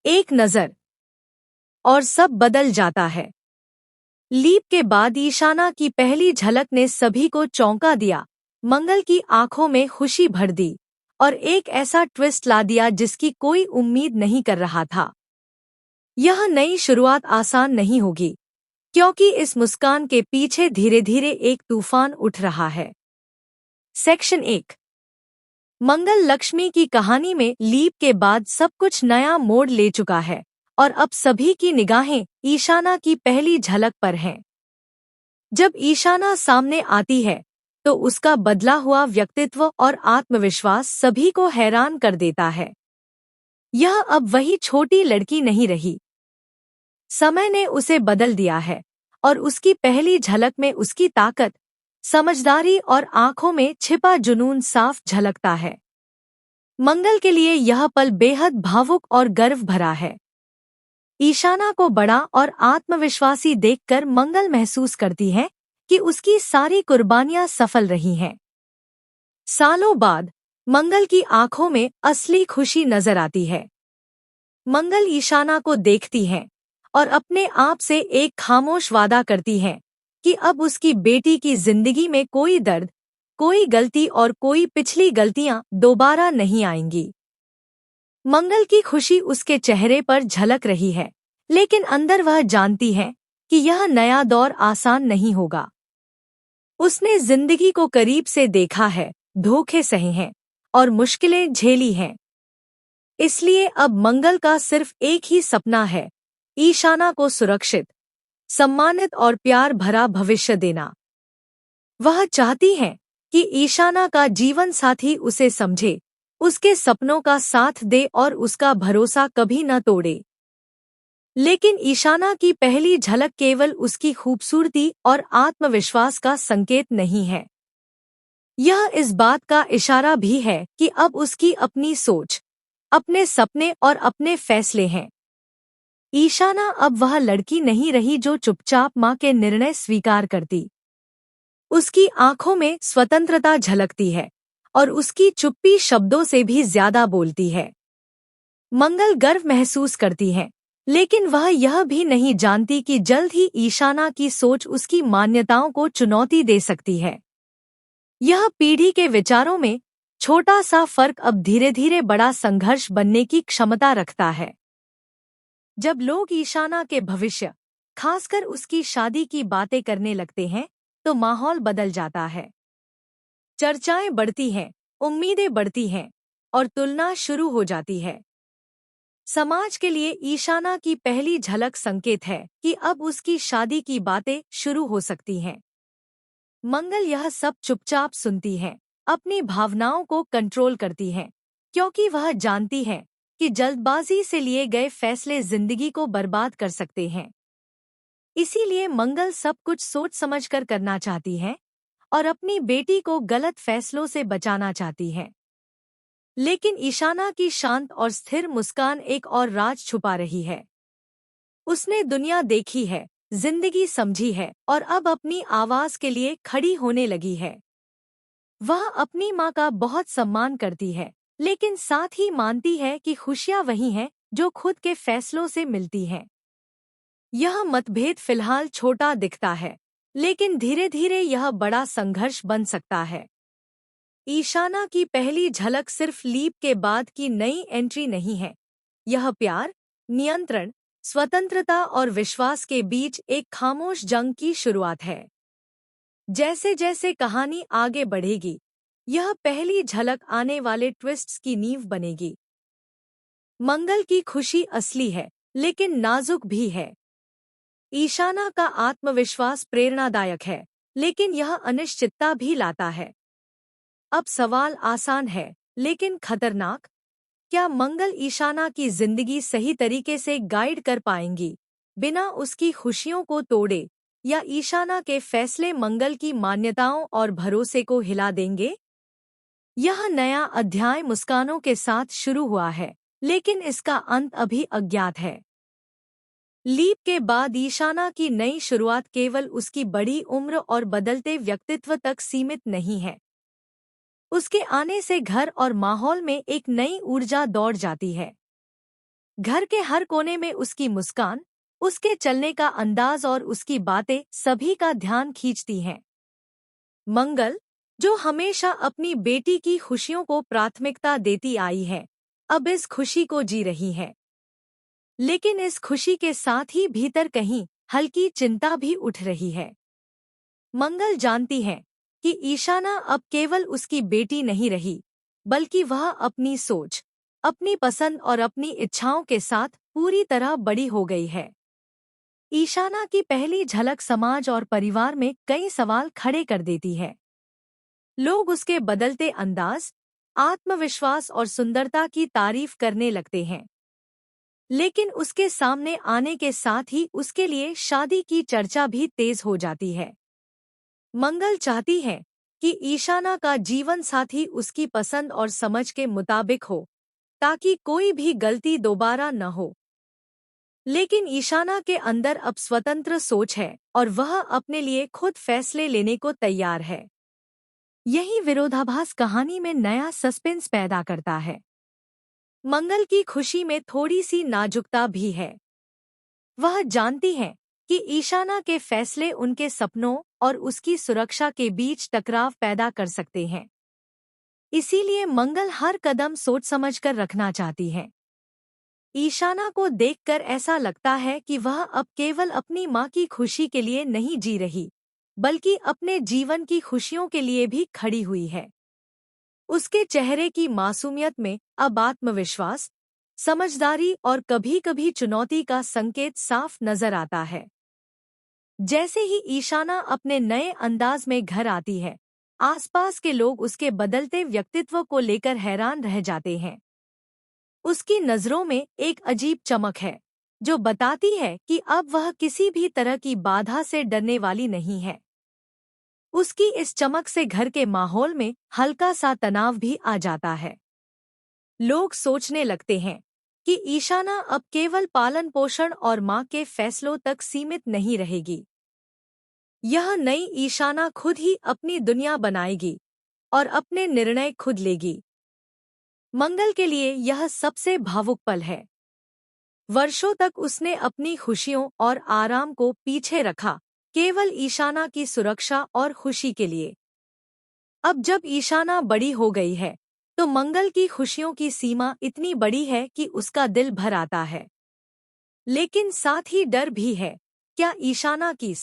एक नज़र और सब बदल जाता है। लीप के बाद ईशाना की पहली झलक ने सभी को चौंका दिया। मंगल की आंखों में खुशी भर दी और एक ऐसा ट्विस्ट ला दिया जिसकी कोई उम्मीद नहीं कर रहा था। यह नई शुरुआत आसान नहीं होगी, क्योंकि इस मुस्कान के पीछे धीरे धीरे एक तूफान उठ रहा है। सेक्शन 1। मंगल लक्ष्मी की कहानी में लीप के बाद सब कुछ नया मोड़ ले चुका है और अब सभी की निगाहें ईशाना की पहली झलक पर हैं। जब ईशाना सामने आती है तो उसका बदला हुआ व्यक्तित्व और आत्मविश्वास सभी को हैरान कर देता है। यह अब वही छोटी लड़की नहीं रही। समय ने उसे बदल दिया है और उसकी पहली झलक में उसकी ताकत, समझदारी और आंखों में छिपा जुनून साफ झलकता है। मंगल के लिए यह पल बेहद भावुक और गर्व भरा है। ईशाना को बड़ा और आत्मविश्वासी देखकर मंगल महसूस करती है कि उसकी सारी कुर्बानियां सफल रही हैं। सालों बाद मंगल की आंखों में असली खुशी नजर आती है। मंगल ईशाना को देखती है और अपने आप से एक खामोश वादा करती है कि अब उसकी बेटी की जिंदगी में कोई दर्द, कोई गलती और कोई पिछली गलतियां दोबारा नहीं आएंगी। मंगल की खुशी उसके चेहरे पर झलक रही है, लेकिन अंदर वह जानती है कि यह नया दौर आसान नहीं होगा। उसने जिंदगी को करीब से देखा है, धोखे सहे हैं और मुश्किलें झेली हैं। इसलिए अब मंगल का सिर्फ एक ही सपना है, ईशाना को सुरक्षित, सम्मानित और प्यार भरा भविष्य देना। वह चाहती है कि ईशाना का जीवन साथी उसे समझे, उसके सपनों का साथ दे और उसका भरोसा कभी न तोड़े। लेकिन ईशाना की पहली झलक केवल उसकी खूबसूरती और आत्मविश्वास का संकेत नहीं है। यह इस बात का इशारा भी है कि अब उसकी अपनी सोच, अपने सपने और अपने फैसले हैं। ईशाना अब वह लड़की नहीं रही जो चुपचाप मां के निर्णय स्वीकार करती। उसकी आंखों में स्वतंत्रता झलकती है और उसकी चुप्पी शब्दों से भी ज्यादा बोलती है। मंगल गर्व महसूस करती है, लेकिन वह यह भी नहीं जानती कि जल्द ही ईशाना की सोच उसकी मान्यताओं को चुनौती दे सकती है। यह पीढ़ी के विचारों में छोटा सा फर्क अब धीरे धीरे बड़ा संघर्ष बनने की क्षमता रखता है। जब लोग ईशाना के भविष्य, खासकर उसकी शादी की बातें करने लगते हैं, तो माहौल बदल जाता है। चर्चाएं बढ़ती हैं, उम्मीदें बढ़ती हैं और तुलना शुरू हो जाती है। समाज के लिए ईशाना की पहली झलक संकेत है कि अब उसकी शादी की बातें शुरू हो सकती हैं। मंगल यह सब चुपचाप सुनती है, अपनी भावनाओं को कंट्रोल करती है, क्योंकि वह जानती है कि जल्दबाजी से लिए गए फैसले जिंदगी को बर्बाद कर सकते हैं। इसीलिए मंगल सब कुछ सोच समझकर करना चाहती है और अपनी बेटी को गलत फैसलों से बचाना चाहती है। लेकिन ईशाना की शांत और स्थिर मुस्कान एक और राज छुपा रही है। उसने दुनिया देखी है, जिंदगी समझी है और अब अपनी आवाज के लिए खड़ी होने लगी है। वह अपनी मां का बहुत सम्मान करती है, लेकिन साथ ही मानती है कि खुशियां वही हैं जो खुद के फैसलों से मिलती हैं। यह मतभेद फिलहाल छोटा दिखता है, लेकिन धीरे धीरे यह बड़ा संघर्ष बन सकता है। ईशाना की पहली झलक सिर्फ लीप के बाद की नई एंट्री नहीं है। यह प्यार, नियंत्रण, स्वतंत्रता और विश्वास के बीच एक खामोश जंग की शुरुआत है। जैसे जैसे कहानी आगे बढ़ेगी, यह पहली झलक आने वाले ट्विस्ट्स की नींव बनेगी। मंगल की खुशी असली है, लेकिन नाजुक भी है। ईशाना का आत्मविश्वास प्रेरणादायक है, लेकिन यह अनिश्चितता भी लाता है। अब सवाल आसान है, लेकिन खतरनाक। क्या मंगल ईशाना की जिंदगी सही तरीके से गाइड कर पाएंगी, बिना उसकी खुशियों को तोड़े, या ईशाना के फैसले मंगल की मान्यताओं और भरोसे को हिला देंगे? यह नया अध्याय मुस्कानों के साथ शुरू हुआ है, लेकिन इसका अंत अभी अज्ञात है। लीप के बाद ईशाना की नई शुरुआत केवल उसकी बड़ी उम्र और बदलते व्यक्तित्व तक सीमित नहीं है। उसके आने से घर और माहौल में एक नई ऊर्जा दौड़ जाती है। घर के हर कोने में उसकी मुस्कान, उसके चलने का अंदाज और उसकी बातें सभी का ध्यान खींचती हैं। मंगल, जो हमेशा अपनी बेटी की खुशियों को प्राथमिकता देती आई है, अब इस खुशी को जी रही है। लेकिन इस खुशी के साथ ही भीतर कहीं हल्की चिंता भी उठ रही है। मंगल जानती है कि ईशाना अब केवल उसकी बेटी नहीं रही, बल्कि वह अपनी सोच, अपनी पसंद और अपनी इच्छाओं के साथ पूरी तरह बड़ी हो गई है। ईशाना की पहली झलक समाज और परिवार में कई सवाल खड़े कर देती है। लोग उसके बदलते अंदाज, आत्मविश्वास और सुंदरता की तारीफ करने लगते हैं। लेकिन उसके सामने आने के साथ ही उसके लिए शादी की चर्चा भी तेज हो जाती है। मंगल चाहती है कि ईशाना का जीवन साथी उसकी पसंद और समझ के मुताबिक हो, ताकि कोई भी गलती दोबारा न हो। लेकिन ईशाना के अंदर अब स्वतंत्र सोच है और वह अपने लिए खुद फैसले लेने को तैयार है। यही विरोधाभास कहानी में नया सस्पेंस पैदा करता है। मंगल की खुशी में थोड़ी सी नाजुकता भी है। वह जानती है कि ईशाना के फैसले उनके सपनों और उसकी सुरक्षा के बीच टकराव पैदा कर सकते हैं। इसीलिए मंगल हर कदम सोच समझकर रखना चाहती है। ईशाना को देखकर ऐसा लगता है कि वह अब केवल अपनी माँ की खुशी के लिए नहीं जी रही, बल्कि अपने जीवन की खुशियों के लिए भी खड़ी हुई है। उसके चेहरे की मासूमियत में अब आत्मविश्वास, समझदारी और कभी-कभी चुनौती का संकेत साफ नजर आता है। जैसे ही ईशाना अपने नए अंदाज में घर आती है, आसपास के लोग उसके बदलते व्यक्तित्व को लेकर हैरान रह जाते हैं। उसकी नजरों में एक अजीब चमक है, जो बताती है कि अब वह किसी भी तरह की बाधा से डरने वाली नहीं है। उसकी इस चमक से घर के माहौल में हल्का सा तनाव भी आ जाता है। लोग सोचने लगते हैं कि ईशाना अब केवल पालन पोषण और माँ के फैसलों तक सीमित नहीं रहेगी। यह नई ईशाना खुद ही अपनी दुनिया बनाएगी और अपने निर्णय खुद लेगी। मंगल के लिए यह सबसे भावुक पल है। वर्षों तक उसने अपनी खुशियों और आराम को पीछे रखा, केवल ईशाना की सुरक्षा और खुशी के लिए। अब जब ईशाना बड़ी हो गई है, तो मंगल की खुशियों की सीमा इतनी बड़ी है कि उसका दिल भर आता है। लेकिन साथ ही डर भी है। क्या ईशाना की